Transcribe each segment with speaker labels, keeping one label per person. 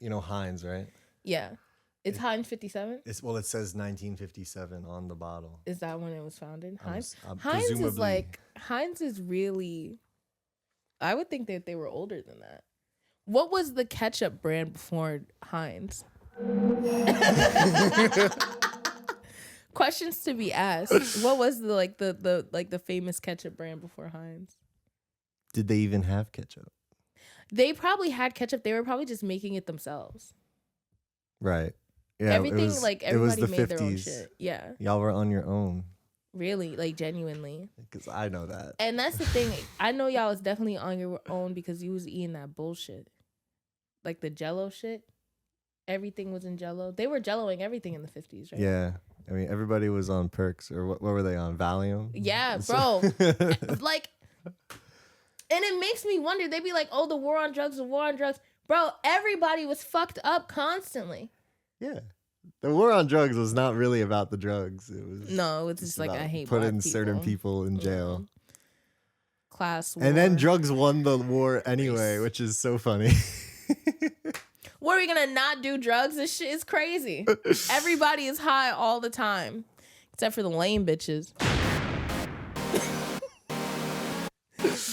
Speaker 1: Heinz, right?
Speaker 2: Yeah. It's Heinz 57?
Speaker 1: It says 1957 on the bottle.
Speaker 2: Is that when it was founded? Heinz?
Speaker 1: Presumably.
Speaker 2: Heinz is really, I would think that they were older than that. What was the ketchup brand before Heinz? Questions to be asked. What was the famous ketchup brand before Heinz?
Speaker 1: Did they even have ketchup?
Speaker 2: They probably had ketchup. They were probably just making it themselves.
Speaker 1: Right. Yeah.
Speaker 2: Everybody
Speaker 1: the
Speaker 2: made
Speaker 1: 50s.
Speaker 2: their own shit. Yeah.
Speaker 1: Y'all were on your own.
Speaker 2: Really, genuinely.
Speaker 1: Because I know that.
Speaker 2: And that's the thing. I know y'all was definitely on your own because you was eating that bullshit. Like the Jello shit. Everything was in Jello. They were Jelloing everything in the 50s, right?
Speaker 1: Yeah. I mean, everybody was on perks, or what were they on? Valium?
Speaker 2: Yeah, bro. And it makes me wonder. They be like, oh, the war on drugs. Bro, everybody was fucked up constantly.
Speaker 1: Yeah. The war on drugs was not really about the drugs. It was
Speaker 2: it's just like, I hate
Speaker 1: putting certain people in jail.
Speaker 2: Class war.
Speaker 1: And then drugs won the war anyway, which is so funny.
Speaker 2: What, are we gonna not do drugs? This shit is crazy. Everybody is high all the time. Except for the lame bitches.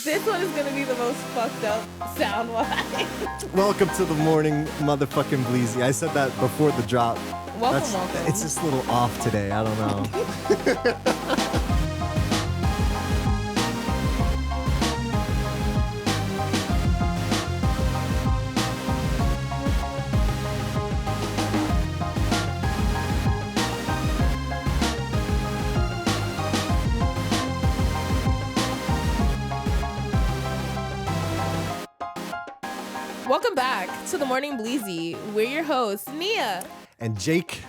Speaker 2: This one is gonna be the most fucked up sound-wise.
Speaker 1: Welcome to the morning, motherfucking Bleezy. I said that before the drop.
Speaker 2: Welcome.
Speaker 1: It's just a little off today. I don't know.
Speaker 2: Welcome back to the Morning Bleezy. We're your hosts, Nia.
Speaker 1: And Jake.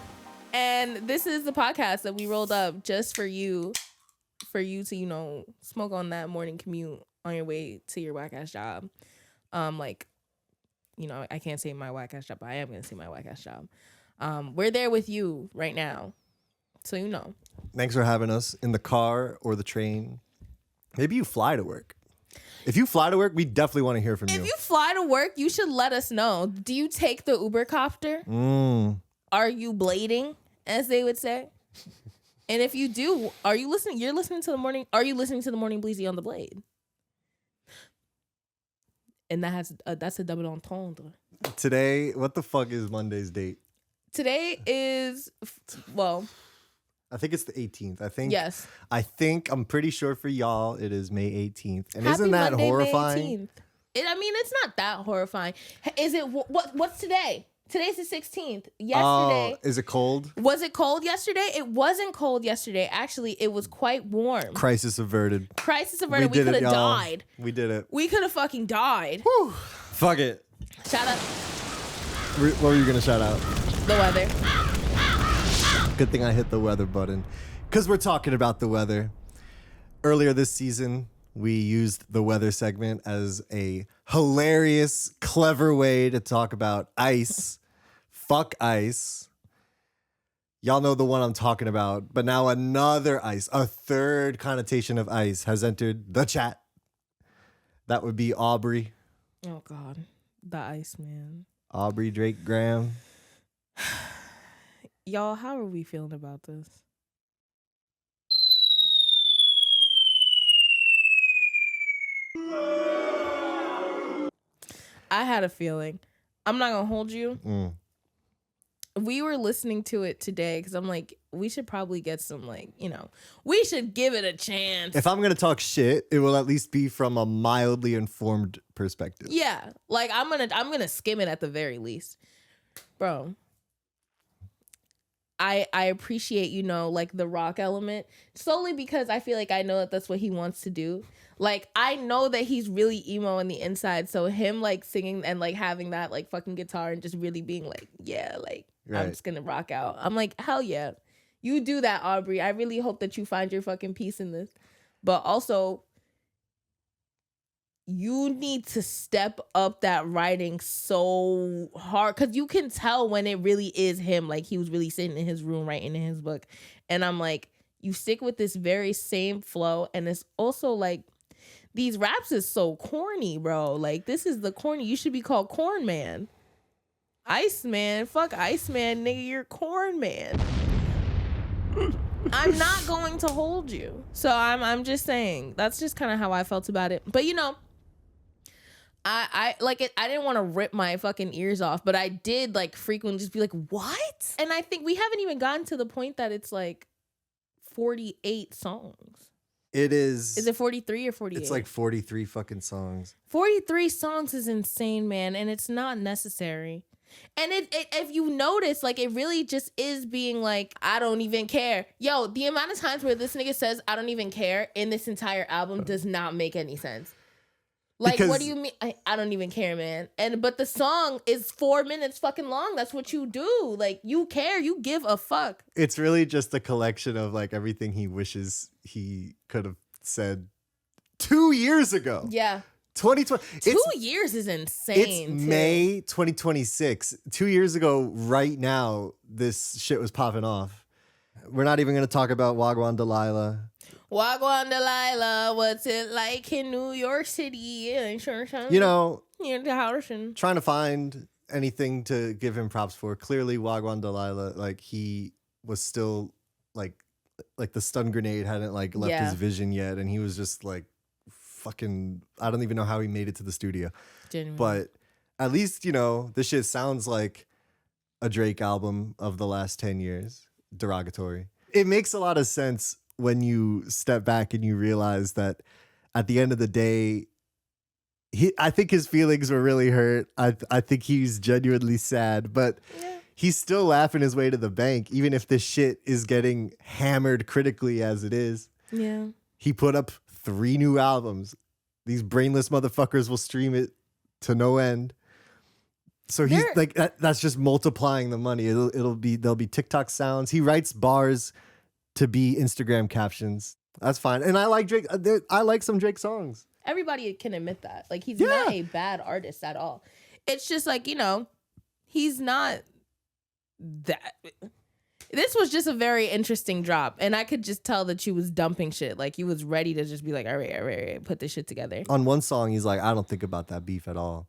Speaker 2: And this is the podcast that we rolled up just for you to, smoke on that morning commute on your way to your whack-ass job. I can't say my whack-ass job, but I am going to say my whack-ass job. We're there with you right now, so you know.
Speaker 1: Thanks for having us in the car or the train. Maybe you fly to work. If you fly to work, we definitely want to hear from you.
Speaker 2: If you fly to work, you should let us know. Do you take the Uber copter? Are you blading, as they would say? And if you do, are you listening? Are you listening to the Morning Bleezy on the Blade? And that's a double entendre.
Speaker 1: Today, what the fuck is Monday's date?
Speaker 2: Today is,
Speaker 1: I think it's the 18th.
Speaker 2: Yes.
Speaker 1: I'm pretty sure for y'all it is May 18th. And
Speaker 2: Happy
Speaker 1: isn't that
Speaker 2: Monday,
Speaker 1: horrifying?
Speaker 2: It's not that horrifying. Is it what's today? Today's the 16th. Yesterday.
Speaker 1: Oh, is it cold?
Speaker 2: Was it cold yesterday? It wasn't cold yesterday. Actually, it was quite warm.
Speaker 1: Crisis averted.
Speaker 2: We could have died.
Speaker 1: We did it.
Speaker 2: We could have fucking died.
Speaker 1: Whew. Fuck it.
Speaker 2: Shout out.
Speaker 1: What were you going to shout out?
Speaker 2: The weather.
Speaker 1: Good thing I hit the weather button, because we're talking about the weather. Earlier this season, we used the weather segment as a hilarious, clever way to talk about ice. Fuck ice. Y'all know the one I'm talking about, but now another ice, a third connotation of ice has entered the chat. That would be Aubrey.
Speaker 2: Oh, God. The ice man.
Speaker 1: Aubrey Drake Graham.
Speaker 2: Y'all, how are we feeling about this? I had a feeling. I'm not going to hold you. We were listening to it today because I'm like, we should probably get some, we should give it a chance.
Speaker 1: If I'm going to talk shit, it will at least be from a mildly informed perspective.
Speaker 2: Yeah. I'm going to skim it at the very least. Bro. I appreciate, the rock element solely because I feel like I know that that's what he wants to do. I know that he's really emo on the inside. So him singing and having that fucking guitar and just really being right. I'm just going to rock out. I'm like, hell yeah. You do that, Aubrey. I really hope that you find your fucking peace in this. But also, you need to step up that writing so hard because you can tell when it really is him. He was really sitting in his room writing in his book. And I'm like, you stick with this very same flow. And it's also these raps is so corny, bro. This is the corny. You should be called Corn Man. Iceman, fuck Iceman, nigga, you're Corn Man. I'm not going to hold you. So I'm just saying, that's just kind of how I felt about it. But you know, I like it. I didn't want to rip my fucking ears off, but I did like frequently just be like, what? And I think we haven't even gotten to the point that it's like 48 songs.
Speaker 1: It is.
Speaker 2: Is it 43 or 48?
Speaker 1: It's like 43 fucking songs.
Speaker 2: 43 songs is insane, man, and it's not necessary. And it if you notice, like, it really just is being like, I don't even care. Yo, the amount of times where this nigga says I don't even care in this entire album does not make any sense. Like, because what do you mean? I don't even care, man. But the song is 4 minutes fucking long. That's what you do. Like, you care. You give a fuck.
Speaker 1: It's really just a collection of like everything he wishes he could have said 2 years ago.
Speaker 2: Yeah.
Speaker 1: 2020.
Speaker 2: 2 years is insane.
Speaker 1: It's May 2026. 2 years ago, right now, this shit was popping off. We're not even going to talk about Wagwan Delilah.
Speaker 2: Wagwan Delilah, what's it like in New York City?
Speaker 1: You know, trying to find anything to give him props for. Clearly, Wagwan Delilah, like, he was still like the stun grenade hadn't like left his vision yet, and he was just like fucking. I don't even know how he made it to the studio.
Speaker 2: Genuinely.
Speaker 1: But at least, you know, this shit sounds like a Drake album of the last 10 years. Derogatory. It makes a lot of sense when you step back and you realize that at the end of the day, I think his feelings were really hurt. I think he's genuinely sad, but he's still laughing his way to the bank, even if this shit is getting hammered critically as it is.
Speaker 2: Yeah.
Speaker 1: He put up 3 new albums. These brainless motherfuckers will stream it to no end. So he's like, that's just multiplying the money. There'll be TikTok sounds. He writes bars to be Instagram captions. That's fine. And I like Drake. I like some Drake songs.
Speaker 2: Everybody can admit that. Like, he's not a bad artist at all. It's just like, you know, he's not that. This was just a very interesting drop. And I could just tell that you was dumping shit. Like, you was ready to just be like, all right, put this shit together.
Speaker 1: On one song, he's like, I don't think about that beef at all.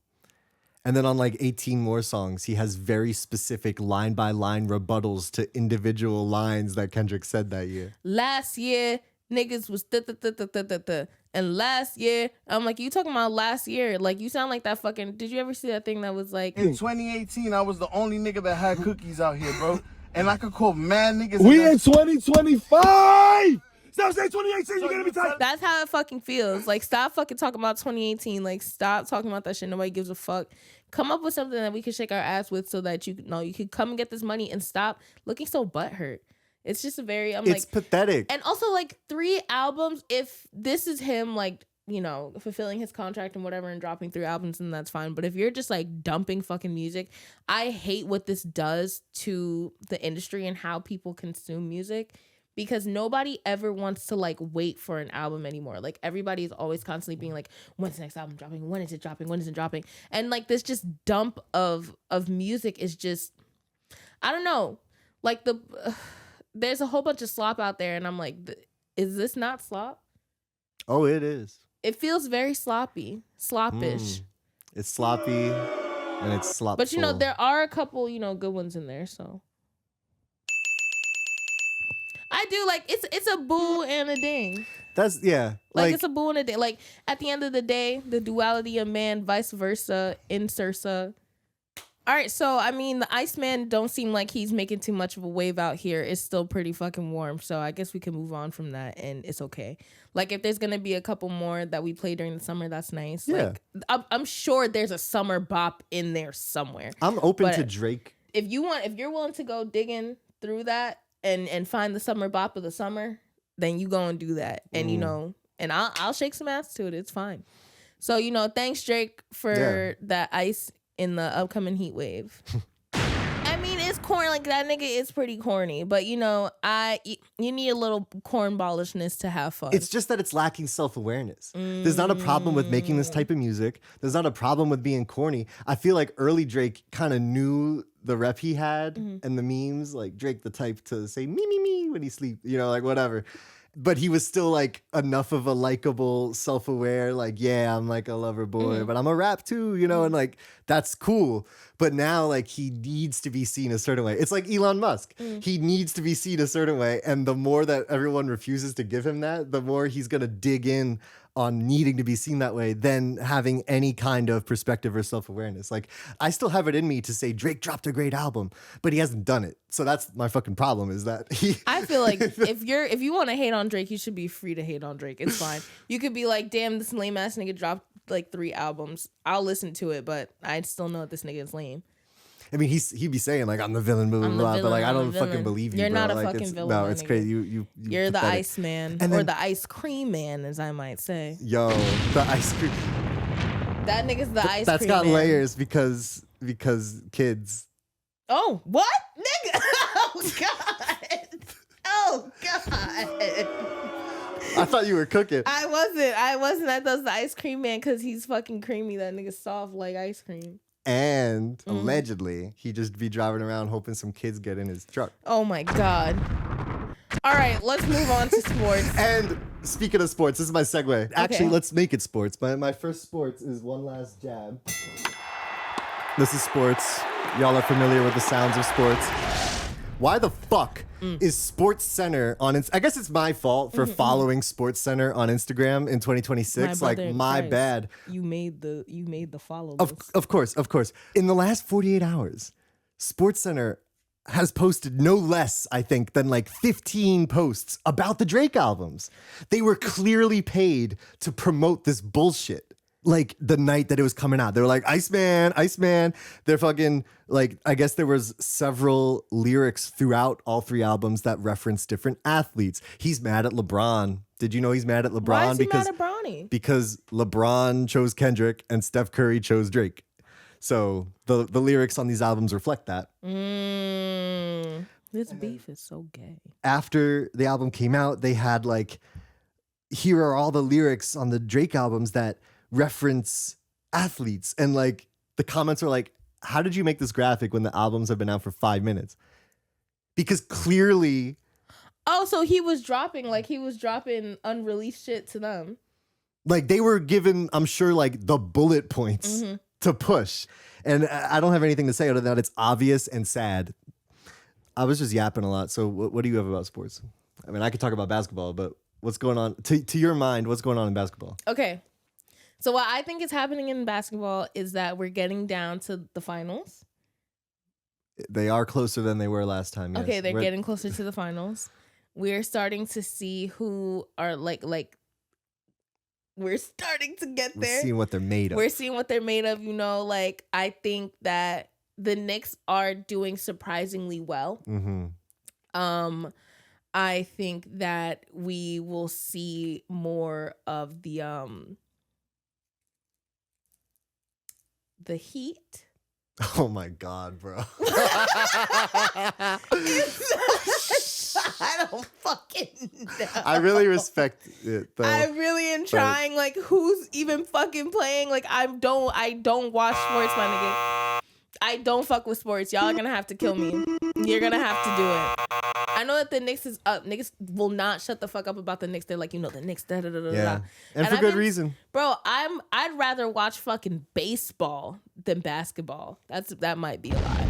Speaker 1: And then on like 18 more songs, he has very specific line by line rebuttals to individual lines that Kendrick said that year.
Speaker 2: Last year, niggas was and last year, I'm like, you talking about last year? Like, you sound like that fucking. Did you ever see that thing that was like
Speaker 3: in 2018? I was the only nigga that had cookies out here, bro. And I could call mad niggas.
Speaker 4: We in 2025. Stop saying 2018. You're gonna be tight.
Speaker 2: That's how it fucking feels. Like, stop fucking talking about 2018. Like, stop talking about that shit. Nobody gives a fuck. Come up with something that we can shake our ass with, so that you could come and get this money and stop looking so butthurt. It's just a very, it's
Speaker 1: pathetic.
Speaker 2: And also, like, 3 albums. If this is him, like, you know, fulfilling his contract and whatever and dropping 3 albums, then that's fine. But if you're just like dumping fucking music, I hate what this does to the industry and how people consume music. Because nobody ever wants to like wait for an album anymore. Like, everybody is always constantly being like, when's the next album dropping? When is it dropping? When is it dropping? And like, this just dump of music is just, I don't know. Like, there's a whole bunch of slop out there, and I'm like, is this not slop?
Speaker 1: Oh, it is.
Speaker 2: It feels very sloppish.
Speaker 1: It's sloppy and it's slopful.
Speaker 2: But you know, there are a couple, you know, good ones in there, so. I do like it's a boo and a ding.
Speaker 1: That's
Speaker 2: Like, it's a boo and a ding. Like, at the end of the day, the duality of man, vice versa, insersa. All right, so I mean, the Iceman don't seem like he's making too much of a wave out here. It's still pretty fucking warm, so I guess we can move on from that, and it's okay. Like, if there's gonna be a couple more that we play during the summer, that's nice.
Speaker 1: Yeah.
Speaker 2: Like, I'm sure there's a summer bop in there somewhere.
Speaker 1: I'm open to Drake.
Speaker 2: If you're willing to go digging through that and find the summer bop of the summer, then you go and do that. And you know, and I'll shake some ass to it. It's fine. So, you know, thanks Drake for that ice in the upcoming heat wave. I mean, it's corny. Like, that nigga is pretty corny, but you know, you need a little cornballishness to have fun.
Speaker 1: It's just that it's lacking self-awareness. There's not a problem with making this type of music. There's not a problem with being corny. I feel like early Drake kind of knew the rep he had and the memes, like Drake the type to say me when he sleep, you know, like whatever. but he was still like enough of a likable, self-aware, like, yeah, I'm like a lover boy, but I'm a rap too, you know, and like that's cool. But now like he needs to be seen a certain way. It's like Elon Musk. He needs to be seen a certain way. And the more that everyone refuses to give him that, the more he's gonna dig in on needing to be seen that way than having any kind of perspective or self-awareness. Like, I still have it in me to say Drake dropped a great album, but he hasn't done it. So that's my fucking problem, is that
Speaker 2: I feel like if you want to hate on Drake, you should be free to hate on Drake. It's fine. You could be like, damn, this lame ass nigga dropped like 3 albums. I'll listen to it, but I still know that this nigga is lame.
Speaker 1: I mean, he'd be saying like, I'm the villain, blah, blah, blah, but like, I don't fucking believe you,
Speaker 2: You're
Speaker 1: bro.
Speaker 2: not a
Speaker 1: like,
Speaker 2: fucking
Speaker 1: it's,
Speaker 2: villain.
Speaker 1: No, it's crazy.
Speaker 2: You're the
Speaker 1: pathetic.
Speaker 2: Iceman,
Speaker 1: And
Speaker 2: or
Speaker 1: then-
Speaker 2: the ice cream man, as I might say.
Speaker 1: Yo, the ice cream.
Speaker 2: That nigga's the ice
Speaker 1: That's
Speaker 2: cream
Speaker 1: got
Speaker 2: man.
Speaker 1: layers because kids.
Speaker 2: Oh, what? Nigga. Oh, God. Oh, God.
Speaker 1: I thought you were cooking.
Speaker 2: I wasn't. I thought it was the ice cream man because he's fucking creamy. That nigga's soft like ice cream.
Speaker 1: And allegedly, he just be driving around hoping some kids get in his truck.
Speaker 2: Oh, my God. All right, let's move on to sports.
Speaker 1: And speaking of sports, this is my segue. Actually, let's make it sports. My first sports is One Last Jab. This is sports. Y'all are familiar with the sounds of sports. Why the fuck is SportsCenter on I guess it's my fault for following SportsCenter on Instagram in 2026.
Speaker 2: My brother
Speaker 1: Like,
Speaker 2: in
Speaker 1: my
Speaker 2: Christ.
Speaker 1: bad.
Speaker 2: You made the follow
Speaker 1: Of course. In the last 48 hours, SportsCenter has posted no less, I think, than like 15 posts about the Drake albums. They were clearly paid to promote this bullshit. Like the night that it was coming out, they were like, Iceman. They're fucking like, I guess there was several lyrics throughout all 3 albums that reference different athletes. He's mad at LeBron. Did you know he's mad at LeBron?
Speaker 2: Why is he mad at Bronny?
Speaker 1: Because LeBron chose Kendrick and Steph Curry chose Drake. So the lyrics on these albums reflect that.
Speaker 2: This beef is so gay.
Speaker 1: After the album came out, they had like, here are all the lyrics on the Drake albums that reference athletes. And like the comments were like, how did you make this graphic when the albums have been out for 5 minutes? Because clearly...
Speaker 2: Oh, so he was dropping unreleased shit to them.
Speaker 1: Like they were given, I'm sure, like the bullet points to push. And I don't have anything to say other than that it's obvious and sad. I was just yapping a lot. So what do you have about sports? I mean, I could talk about basketball, but what's going on? To your mind, what's going on in basketball?
Speaker 2: Okay. So what I think is happening in basketball is that we're getting down to the finals.
Speaker 1: They are closer than they were last time. Yes.
Speaker 2: Okay, they're getting closer to the finals. We're starting to see who are like we're starting to get there.
Speaker 1: We're seeing what they're made of.
Speaker 2: We're seeing what they're made of, you know, like I think that the Knicks are doing surprisingly well. I think that we will see more of the Heat.
Speaker 1: Oh my God, bro.
Speaker 2: I don't fucking know.
Speaker 1: I really respect it though.
Speaker 2: I really am trying. Like, who's even fucking playing? Like, I don't watch sports, my nigga. I don't fuck with sports. Y'all are gonna have to kill me. You're gonna have to do it. I know that the Knicks is up. Niggas will not shut the fuck up about the Knicks. They're like, you know, the Knicks, da da da da
Speaker 1: Yeah,
Speaker 2: da.
Speaker 1: and for good reason.
Speaker 2: Bro, I'd rather watch fucking baseball than basketball. That might be a lie.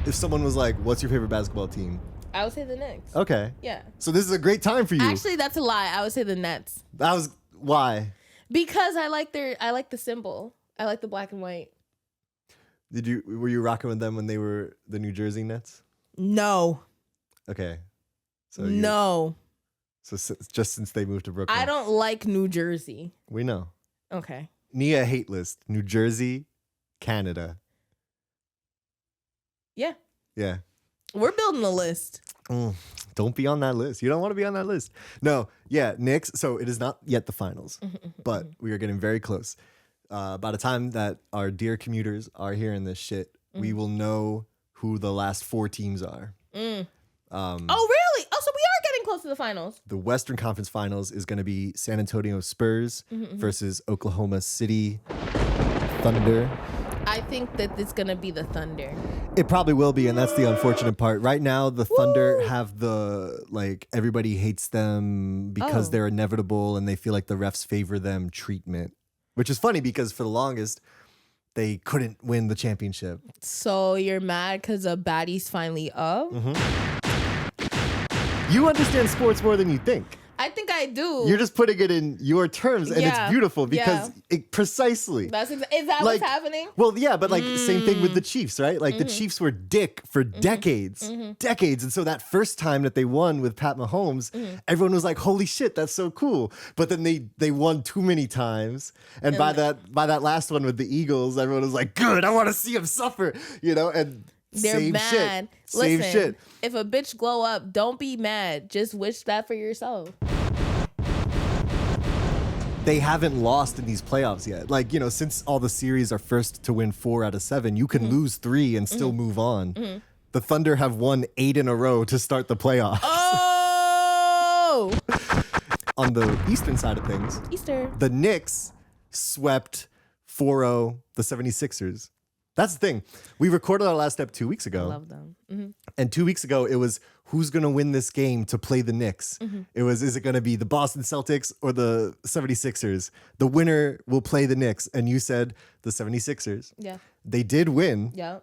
Speaker 1: If someone was like, "What's your favorite basketball team?"
Speaker 2: I would say the Knicks.
Speaker 1: Okay.
Speaker 2: Yeah.
Speaker 1: So this is a great time for you.
Speaker 2: Actually, that's a lie. I would say the Nets.
Speaker 1: That was why.
Speaker 2: Because I like the symbol. I like the black and white.
Speaker 1: Were you rocking with them when they were the New Jersey Nets?
Speaker 2: No.
Speaker 1: Okay. So
Speaker 2: No.
Speaker 1: just since they moved to Brooklyn.
Speaker 2: I don't like New Jersey.
Speaker 1: We know.
Speaker 2: Okay.
Speaker 1: Nia hate list. New Jersey, Canada.
Speaker 2: Yeah.
Speaker 1: Yeah.
Speaker 2: We're building a list.
Speaker 1: Don't be on that list. You don't want to be on that list. No. Yeah. Knicks. So it is not yet the finals, but we are getting very close. By the time that our dear commuters are hearing this shit, we will know who the last 4 teams are.
Speaker 2: Oh, really? Oh, so we are getting close to the finals.
Speaker 1: The Western Conference Finals is going to be San Antonio Spurs versus Oklahoma City Thunder.
Speaker 2: I think that it's gonna be the Thunder.
Speaker 1: It probably will be, and that's the unfortunate part. Right now, the Thunder have the, like, everybody hates them because they're inevitable and they feel like the refs favor them treatment, which is funny because for the longest, they couldn't win the championship.
Speaker 2: So you're mad because a baddie's finally up?
Speaker 1: You understand sports more than you think.
Speaker 2: I think I do.
Speaker 1: You're just putting it in your terms, and it's beautiful because
Speaker 2: is
Speaker 1: precisely.
Speaker 2: that
Speaker 1: like,
Speaker 2: what's happening?
Speaker 1: Well, yeah, but like same thing with the Chiefs, right? Like the Chiefs were dick for decades, and so that first time that they won with Pat Mahomes, everyone was like, "Holy shit, that's so cool!" But then they won too many times, and by that last one with the Eagles, everyone was like, "Good, I want to see him suffer," And
Speaker 2: they're
Speaker 1: same
Speaker 2: mad.
Speaker 1: Shit. Same shit.
Speaker 2: If a bitch glow up, don't be mad. Just wish that for yourself.
Speaker 1: They haven't lost in these playoffs yet. Like, since all the series are first to win 4 out of 7, you can lose 3 and still move on. The Thunder have won 8 in a row to start the playoffs.
Speaker 2: Oh!
Speaker 1: On the Eastern side of things, the Knicks swept 4-0 the 76ers. That's the thing. We recorded our last step 2 weeks ago.
Speaker 2: I love them.
Speaker 1: And 2 weeks ago, it was who's going to win this game to play the Knicks. It was, is it going to be the Boston Celtics or the 76ers? The winner will play the Knicks. And you said the 76ers.
Speaker 2: Yeah.
Speaker 1: They did win.
Speaker 2: Yeah.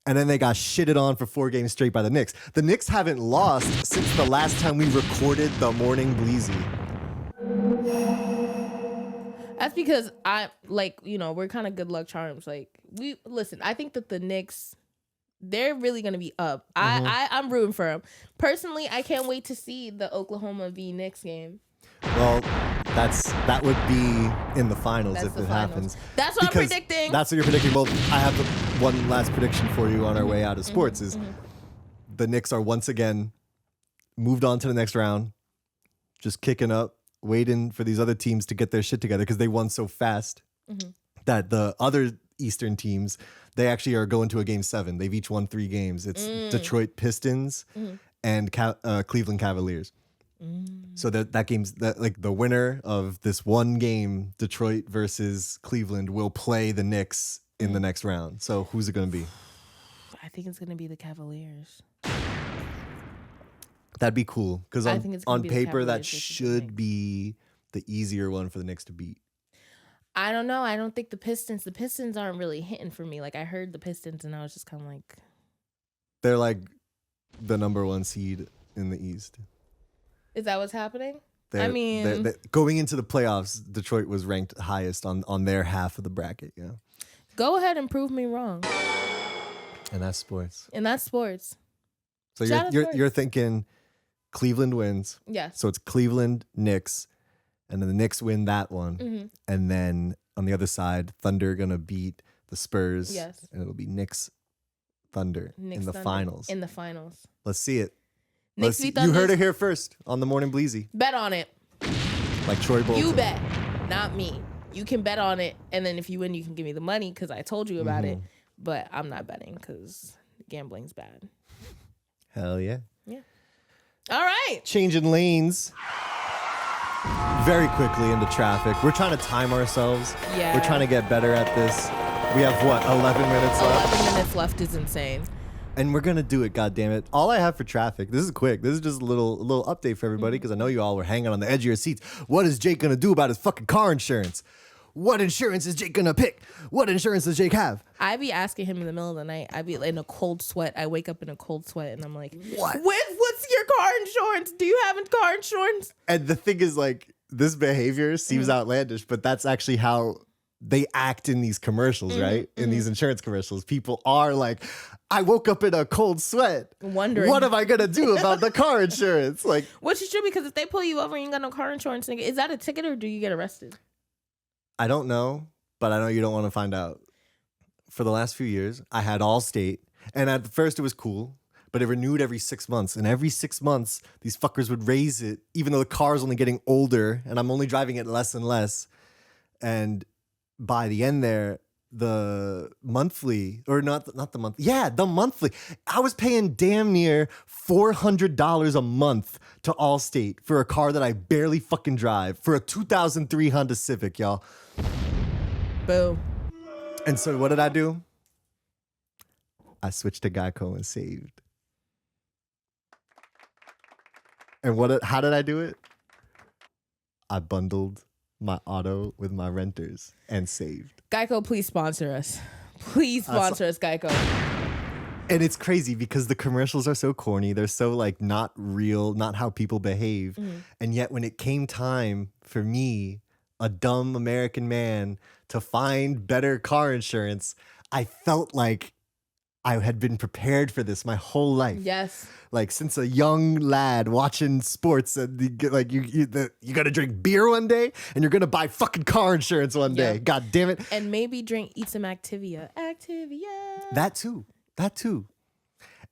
Speaker 1: And then they got shitted on for 4 games straight by the Knicks. The Knicks haven't lost since the last time we recorded the morning Bleezy.
Speaker 2: That's because we're kind of good luck charms. Like, I think that the Knicks, they're really going to be up. I'm rooting for them. Personally, I can't wait to see the Oklahoma v. Knicks game.
Speaker 1: Well, that would be in the finals if it happens.
Speaker 2: That's what I'm predicting.
Speaker 1: That's what you're predicting. Well, I have one last prediction for you on our way out of sports is the Knicks are once again moved on to the next round, just kicking up, waiting for these other teams to get their shit together because they won so fast that the other Eastern teams, they actually are going to a game 7. They've each won 3 games. It's Detroit Pistons and Cleveland Cavaliers. So that game's like the winner of this one game, Detroit versus Cleveland, will play the Knicks in the next round. So who's it going to be?
Speaker 2: I think it's going to be the Cavaliers.
Speaker 1: That'd be cool because on paper that should be the easier one for the Knicks to beat.
Speaker 2: I don't know. I don't think the Pistons aren't really hitting for me. Like, I heard the Pistons and I was just kind of like,
Speaker 1: they're like the number 1 seed in the East.
Speaker 2: Is that what's happening?
Speaker 1: They're going into the playoffs, Detroit was ranked highest on their half of the bracket. Yeah.
Speaker 2: Go ahead and prove me wrong.
Speaker 1: And that's sports.
Speaker 2: So
Speaker 1: you're thinking Cleveland wins.
Speaker 2: Yes.
Speaker 1: So it's Cleveland, Knicks, and then the Knicks win that one. And then on the other side, Thunder gonna beat the Spurs.
Speaker 2: Yes.
Speaker 1: And it'll be Knicks, Thunder in the finals.
Speaker 2: In the finals.
Speaker 1: Let's see it.
Speaker 2: Knicks beat Thunder.
Speaker 1: You heard it here first on the Morning Bleezy.
Speaker 2: Bet on it.
Speaker 1: Like Troy Bolton.
Speaker 2: You bet, not me. You can bet on it, and then if you win, you can give me the money because I told you about it. But I'm not betting because gambling's bad.
Speaker 1: Hell yeah.
Speaker 2: Yeah. All right.
Speaker 1: Changing lanes very quickly into traffic. We're trying to time ourselves.
Speaker 2: Yeah.
Speaker 1: We're trying to get better at this. We have 11 minutes left?
Speaker 2: 11 minutes left is insane.
Speaker 1: And we're going to do it, goddammit. All I have for traffic, this is quick. This is just a little update for everybody because I know you all were hanging on the edge of your seats. What is Jake going to do about his fucking car insurance? What insurance is Jake going to pick? What insurance does Jake have?
Speaker 2: I be asking him in the middle of the night. I be in a cold sweat. I wake up in a cold sweat and I'm like,
Speaker 1: what?
Speaker 2: What's your car insurance? Do you have a car insurance?
Speaker 1: And the thing is, like, this behavior seems outlandish, but that's actually how they act in these commercials, right? In these insurance commercials. People are like, I woke up in a cold sweat.
Speaker 2: Wondering.
Speaker 1: What am I going to do about the car insurance? Like,
Speaker 2: which is true because if they pull you over and you got no car insurance, is that a ticket or do you get arrested?
Speaker 1: I don't know, but I know you don't want to find out. For the last few years, I had Allstate, and at first it was cool, but it renewed every 6 months. And every 6 months, these fuckers would raise it, even though the car is only getting older, and I'm only driving it less and less. And by the end there, the monthly, or not the monthly, the monthly, I was paying damn near $400 a month to Allstate for a car that I barely fucking drive, for a 2003 Honda Civic, y'all.
Speaker 2: Boo.
Speaker 1: And so what did I do? I switched to Geico and saved. And how did I do it? I bundled my auto with my renters and saved.
Speaker 2: Geico, please sponsor us. Please sponsor us, Geico.
Speaker 1: And it's crazy because the commercials are so corny. They're so like not real, not how people behave. And yet when it came time for me, a dumb American man, to find better car insurance, I felt like I had been prepared for this my whole life.
Speaker 2: Yes.
Speaker 1: Like since a young lad watching sports, and you got to drink beer one day, and you're gonna buy fucking car insurance one day. God damn it!
Speaker 2: And maybe eat some Activia.
Speaker 1: That too.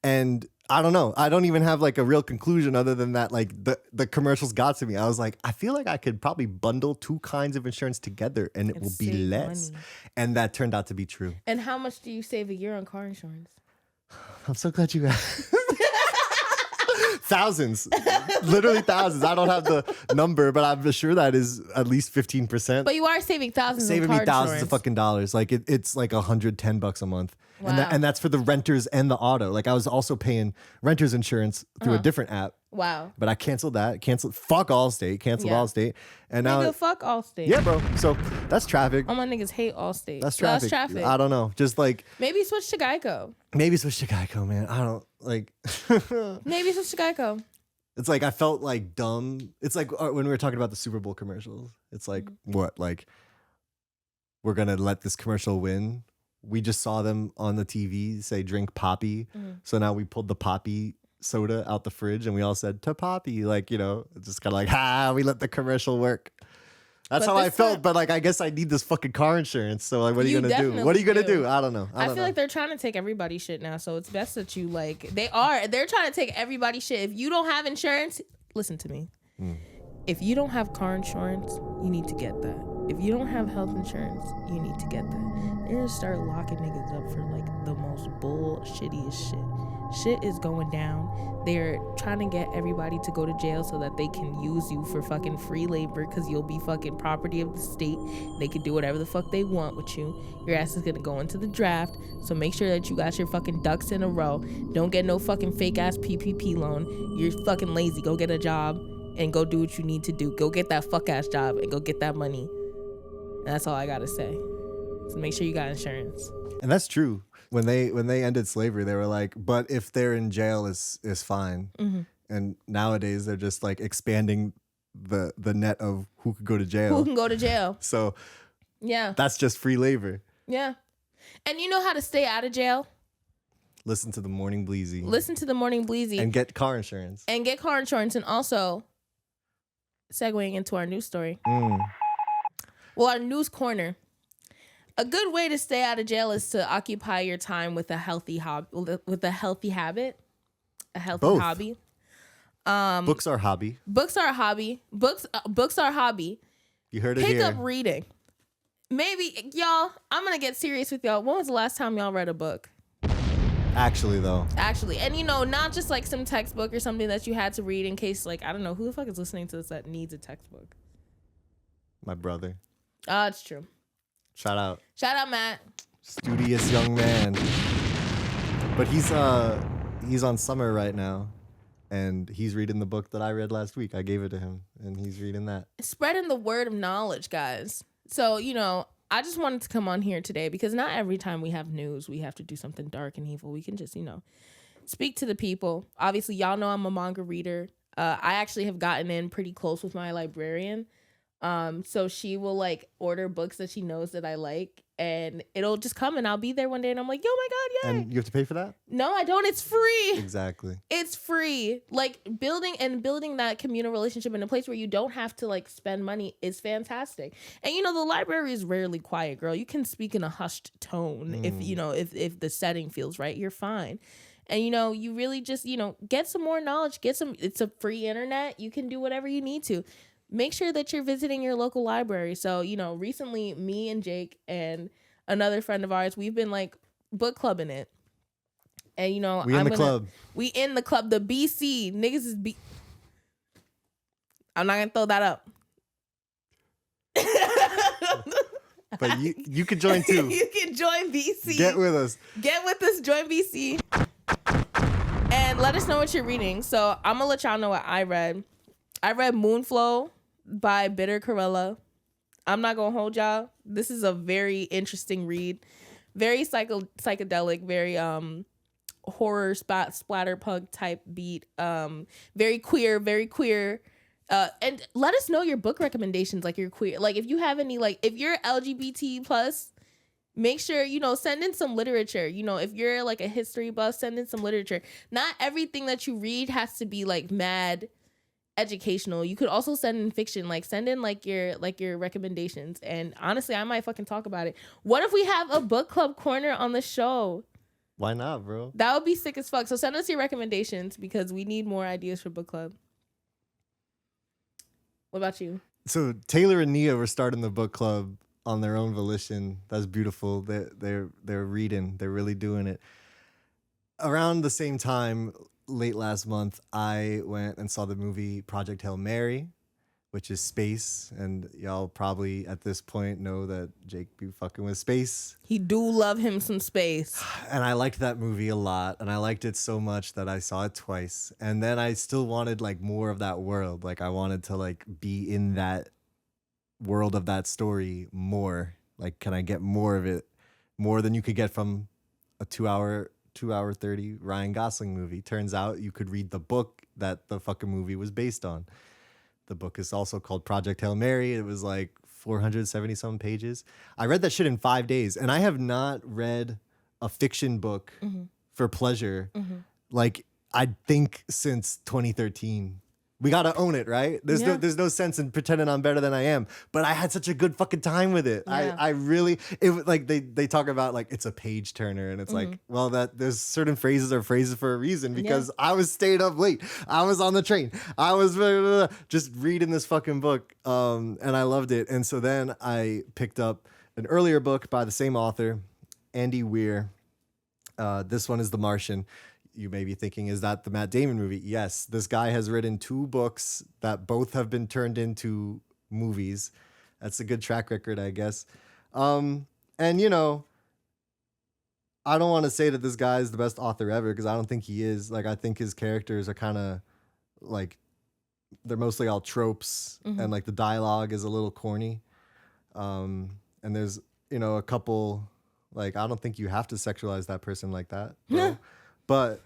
Speaker 1: And I don't know. I don't even have like a real conclusion other than that. Like the commercials got to me. I was like, I feel like I could probably bundle two kinds of insurance together, and it will be less. Money. And that turned out to be true.
Speaker 2: And how much do you save a year on car insurance?
Speaker 1: I'm so glad you asked. Thousands, literally thousands. I don't have the number, but I'm sure that is at least 15%.
Speaker 2: But you are saving thousands.
Speaker 1: Saving
Speaker 2: on car
Speaker 1: me thousands
Speaker 2: insurance.
Speaker 1: of fucking dollars. Like it's like $110 a month,
Speaker 2: Wow.
Speaker 1: and that's for the renters and the auto. Like I was also paying renters insurance through a different app.
Speaker 2: Wow.
Speaker 1: But I canceled that. Fuck Allstate. Canceled Allstate, and now
Speaker 2: fuck Allstate.
Speaker 1: Yeah, bro. So that's traffic.
Speaker 2: All my niggas hate Allstate.
Speaker 1: That's traffic.
Speaker 2: That's traffic.
Speaker 1: I don't know. Just like
Speaker 2: maybe switch to Geico.
Speaker 1: Maybe switch to Geico, man. I don't like.
Speaker 2: Maybe switch to Geico.
Speaker 1: It's like I felt like dumb. It's like when we were talking about the Super Bowl commercials. It's like what? Like we're gonna let this commercial win. We just saw them on the TV say drink Poppy. So now we pulled the Poppy soda out the fridge and we all said to Poppy. Like, you know, it's just kind of like, we let the commercial work. That's how I felt. But like, I guess I need this fucking car insurance. So like, what are you going to do? What are you going to do? I don't know.
Speaker 2: I feel like they're trying to take everybody's shit now. So it's best that you like, they're trying to take everybody's shit. If you don't have insurance, listen to me. If you don't have car insurance, you need to get that. If you don't have health insurance, you need to get that. They're gonna start locking niggas up for like the most bullshittiest shit. Shit is going down. They're trying to get everybody to go to jail so that they can use you for fucking free labor because you'll be fucking property of the state. They can do whatever the fuck they want with you. Your ass is gonna go into the draft. So make sure that you got your fucking ducks in a row. Don't get no fucking fake ass PPP loan. You're fucking lazy. Go get a job and go do what you need to do. Go get that fuck ass job and go get that money. And that's all I gotta say. So make sure you got insurance.
Speaker 1: And that's true. When they ended slavery, they were like, but if they're in jail is fine. And nowadays they're just like expanding the net of who could go to jail.
Speaker 2: Who can go to jail.
Speaker 1: So
Speaker 2: yeah,
Speaker 1: that's just free labor.
Speaker 2: Yeah. And you know how to stay out of jail?
Speaker 1: Listen to the morning Bleezy.
Speaker 2: Listen to the morning Bleezy.
Speaker 1: And get car insurance.
Speaker 2: And get car insurance. And also, segueing into our news story. Well, our news corner. A good way to stay out of jail is to occupy your time with a healthy hobby, with a healthy habit, a healthy
Speaker 1: Both.
Speaker 2: hobby.
Speaker 1: Books are hobby.
Speaker 2: Books are a hobby. Books are a hobby.
Speaker 1: You heard it
Speaker 2: Pick
Speaker 1: here.
Speaker 2: up reading. Maybe y'all. I'm gonna get serious with y'all. When was the last time y'all read a book?
Speaker 1: Actually, though.
Speaker 2: Actually, and you know, not just like some textbook or something that you had to read in case, like, I don't know who the fuck is listening to this that needs a textbook.
Speaker 1: My brother.
Speaker 2: Oh, it's true.
Speaker 1: Shout out.
Speaker 2: Shout out, Matt.
Speaker 1: Studious young man. But he's on summer right now, and he's reading the book that I read last week. I gave it to him, and he's reading that. Spreading
Speaker 2: the word of knowledge, guys. So, you know, I just wanted to come on here today because not every time we have news, we have to do something dark and evil. We can just, you know, speak to the people. Obviously, y'all know I'm a manga reader. I actually have gotten in pretty close with my librarian. So she will like order books that she knows that I like, and it'll just come and I'll be there one day and I'm like, yo, my God, yay.
Speaker 1: And you have to pay for that?
Speaker 2: No, I don't. It's free.
Speaker 1: Exactly.
Speaker 2: It's free. Like building that communal relationship in a place where you don't have to like spend money is fantastic. And you know, the library is rarely quiet, girl. You can speak in a hushed tone if you know, if the setting feels right, you're fine. And, you know, you really just, you know, get some more knowledge, it's a free internet. You can do whatever you need to. Make sure that you're visiting your local library. So, you know, recently me and Jake and another friend of ours, we've been like book clubbing it. And, you know,
Speaker 1: we in the club.
Speaker 2: We in the club. The BC. Niggas is I'm not going to throw that up.
Speaker 1: but you could join too.
Speaker 2: You can join BC.
Speaker 1: Get with us.
Speaker 2: Get with us. Join BC. And let us know what you're reading. So I'm gonna let y'all know what I read. I read Moonflow by Bitter Corella. I'm not gonna hold y'all. This is a very interesting read. Very psychedelic, very horror splatterpunk type beat. Very queer. And let us know your book recommendations, like you're queer. Like if you have any, like if you're LGBT plus, make sure, send in some literature. If you're like a history buff, send in some literature. Not everything that you read has to be like mad educational. You could also send in fiction. Like send in like your recommendations. And honestly, I might fucking talk about it. What if we have a book club corner on the show?
Speaker 1: Why not, bro?
Speaker 2: That would be sick as fuck. So send us your recommendations because we need more ideas for book club. What about you?
Speaker 1: So Taylor and Nia were starting the book club on their own volition. That's beautiful. They're reading. They're really doing it. Around the same time, late last month, I went and saw the movie Project Hail Mary, which is space. And y'all probably at this point know that Jake be fucking with space.
Speaker 2: He do love him some space.
Speaker 1: And I liked that movie a lot. And I liked it so much that I saw it twice. And then I still wanted like more of that world. Like I wanted to like be in that world of that story more. Like, can I get more of it? More than you could get from a 2 hour 30 Ryan Gosling movie. Turns out you could read the book that the fucking movie was based on. The book is also called Project Hail Mary. It was like 470 some pages. I read that shit in 5 days, and I have not read a fiction book for pleasure. Like I think since 2013. We gotta own it, right? There's no sense in pretending I'm better than I am. But I had such a good fucking time with it.
Speaker 2: Yeah.
Speaker 1: I really, it was like they talk about like it's a page turner, and it's like, well, that there's certain phrases are phrases for a reason because I was staying up late. I was on the train. I was just reading this fucking book, and I loved it. And so then I picked up an earlier book by the same author, Andy Weir. This one is The Martian. You may be thinking, is that the Matt Damon movie? Yes, this guy has written 2 books that both have been turned into movies. That's a good track record, I guess. And I don't want to say that this guy is the best author ever because I don't think he is. Like, I think his characters are kind of like, they're mostly all tropes and like the dialogue is a little corny. And there's, a couple, like, I don't think you have to sexualize that person like that. Bro. But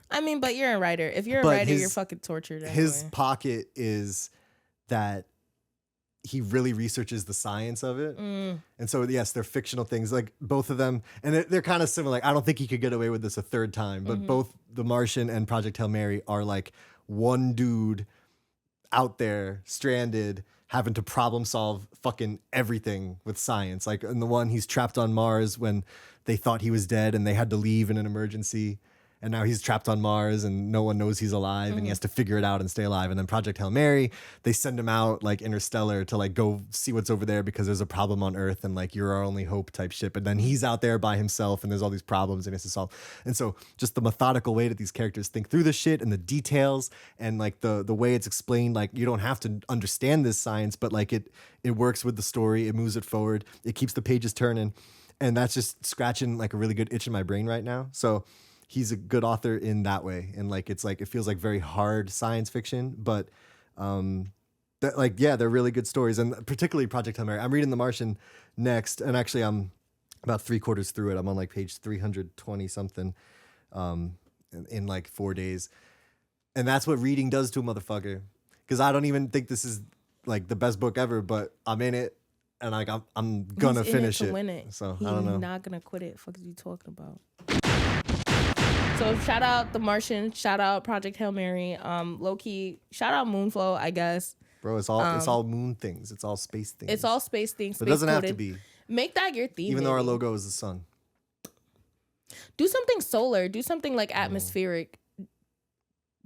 Speaker 2: you're a writer. If you're a writer, you're fucking tortured. Anyway.
Speaker 1: His pocket is that he really researches the science of it. And so, yes, they're fictional things, like both of them. And they're kind of similar. Like, I don't think he could get away with this a third time. But both The Martian and Project Hail Mary are like one dude out there stranded having to problem solve fucking everything with science. Like in the one, he's trapped on Mars when they thought he was dead and they had to leave in an emergency. And now he's trapped on Mars and no one knows he's alive and he has to figure it out and stay alive. And then Project Hail Mary, they send him out like interstellar to like go see what's over there because there's a problem on Earth and like you're our only hope type shit. But then he's out there by himself and there's all these problems and he has to solve. And so just the methodical way that these characters think through the shit and the details and like the way it's explained, like you don't have to understand this science, but like it works with the story. It moves it forward. It keeps the pages turning. And that's just scratching like a really good itch in my brain right now. So he's a good author in that way. And like, it's like, it feels like very hard science fiction, but they're really good stories. And particularly Project Hail Mary. I'm reading The Martian next. And actually I'm about 3/4 through it. I'm on like page 320 something in like 4 days. And that's what reading does to a motherfucker. Cause I don't even think this is like the best book ever, but I'm in it. And like, I'm gonna finish it.
Speaker 2: Win it.
Speaker 1: So I don't know.
Speaker 2: He's not gonna quit it. Fuck is you talking about? So shout out The Martian, shout out Project Hail Mary, low key, shout out Moonflow, I guess.
Speaker 1: Bro, it's all moon things. It's all space things.
Speaker 2: It's all space things.
Speaker 1: But it doesn't have to be.
Speaker 2: Make that your theme.
Speaker 1: Even though our logo is the sun.
Speaker 2: Do something solar. Do something like atmospheric.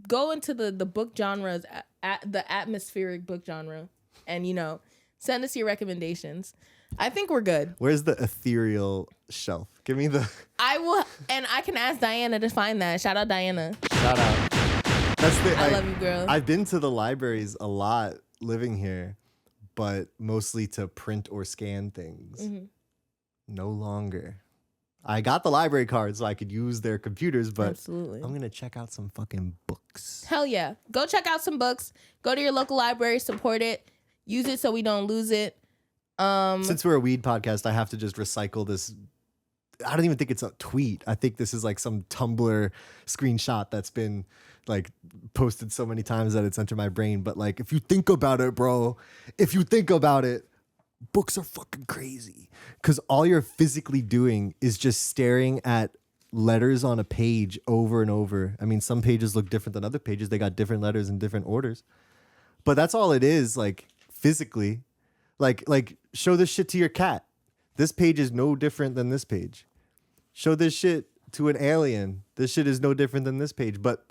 Speaker 2: Go into the book genres, the atmospheric book genre, and send us your recommendations. I think we're good.
Speaker 1: Where's the ethereal shelf? Give me the...
Speaker 2: I will, and I can ask Diana to find that. Shout out Diana.
Speaker 1: Shout out. I
Speaker 2: love you, girl.
Speaker 1: I've been to the libraries a lot living here, but mostly to print or scan things. no longer. I got the library card so I could use their computers, but
Speaker 2: Absolutely.
Speaker 1: I'm gonna check out some fucking books.
Speaker 2: Hell yeah. Go check out some books. Go to your local library, support it, use it so we don't lose it.
Speaker 1: Since we're a weed podcast, I have to just recycle this. I don't even think it's a tweet. I think this is like some Tumblr screenshot that's been like posted so many times that it's entered my brain. But like, if you think about it, bro, books are fucking crazy. Because all you're physically doing is just staring at letters on a page over and over. I mean, some pages look different than other pages. They got different letters in different orders. But that's all it is, like, physically. Like show this shit to your cat. This page is no different than this page. Show this shit to an alien. This shit is no different than this page. But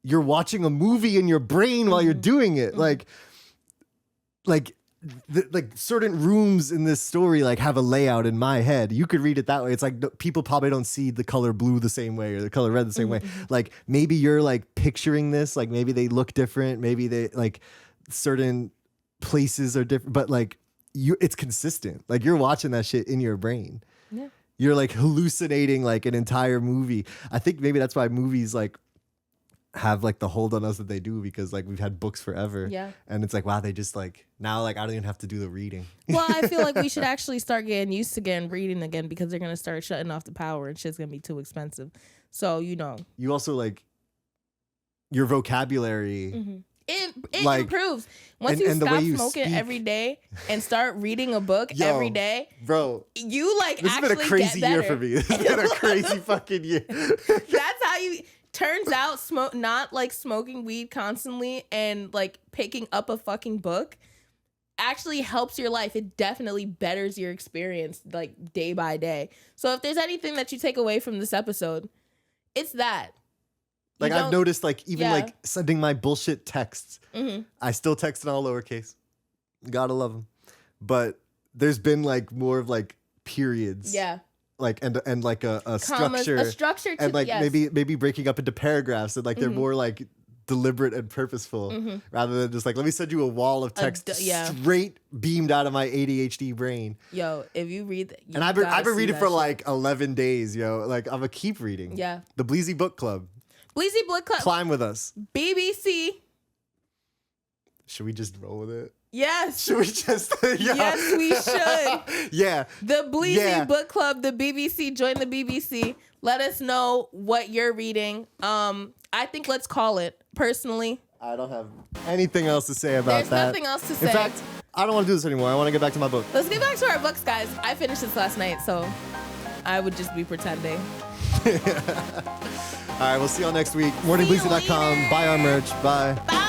Speaker 1: you're watching a movie in your brain while you're doing it. Like certain rooms in this story like have a layout in my head. You could read it that way. It's like people probably don't see the color blue the same way or the color red the same way. Like maybe you're like picturing this, like maybe they look different. Maybe they like certain places are different, but like it's consistent. Like you're watching that shit in your brain.
Speaker 2: Yeah.
Speaker 1: You're like hallucinating like an entire movie. I think maybe that's why movies like have like the hold on us that they do, because like we've had books forever.
Speaker 2: Yeah.
Speaker 1: And it's like, wow, they just like now like I don't even have to do the reading.
Speaker 2: Well, I feel like we should actually start getting used to reading again, because they're gonna start shutting off the power and shit's gonna be too expensive. So you
Speaker 1: also like your vocabulary.
Speaker 2: It
Speaker 1: like,
Speaker 2: improves once you stop smoking every day and start reading a book every day,
Speaker 1: bro.
Speaker 2: You like
Speaker 1: this has been a crazy year for me. This has been a crazy fucking year.
Speaker 2: That's how you. Turns out, not like smoking weed constantly and like picking up a fucking book actually helps your life. It definitely betters your experience like day by day. So if there's anything that you take away from this episode, it's that.
Speaker 1: Like I've noticed, like even like sending my bullshit texts, I still text in all lowercase. Gotta love them, but there's been like more of like periods, like and like a
Speaker 2: commas,
Speaker 1: structure,
Speaker 2: a structure,
Speaker 1: and like maybe breaking up into paragraphs, and like they're more like deliberate and purposeful rather than just like let me send you a wall of text straight beamed out of my ADHD brain.
Speaker 2: Yo, if you read,
Speaker 1: and I've been reading for like 11 days, yo. Like I'm gonna keep reading.
Speaker 2: Yeah,
Speaker 1: the Bleezy Book Club.
Speaker 2: Bleezy Book Club.
Speaker 1: Climb with us.
Speaker 2: BBC.
Speaker 1: Should we just roll with it?
Speaker 2: Yes.
Speaker 1: Should we just?
Speaker 2: Yes, we should.
Speaker 1: Yeah.
Speaker 2: The Bleezy Book Club, the BBC. Join the BBC. Let us know what you're reading. I think let's call it. Personally,
Speaker 1: I don't have anything else to say about that.
Speaker 2: There's nothing else to say.
Speaker 1: In fact, I don't want to do this anymore. I want to get back to my book.
Speaker 2: Let's get back to our books, guys. I finished this last night, so I would just be pretending.
Speaker 1: All right, we'll see y'all next week. MorningBleezy.com. Buy our merch. Bye.
Speaker 2: Bye.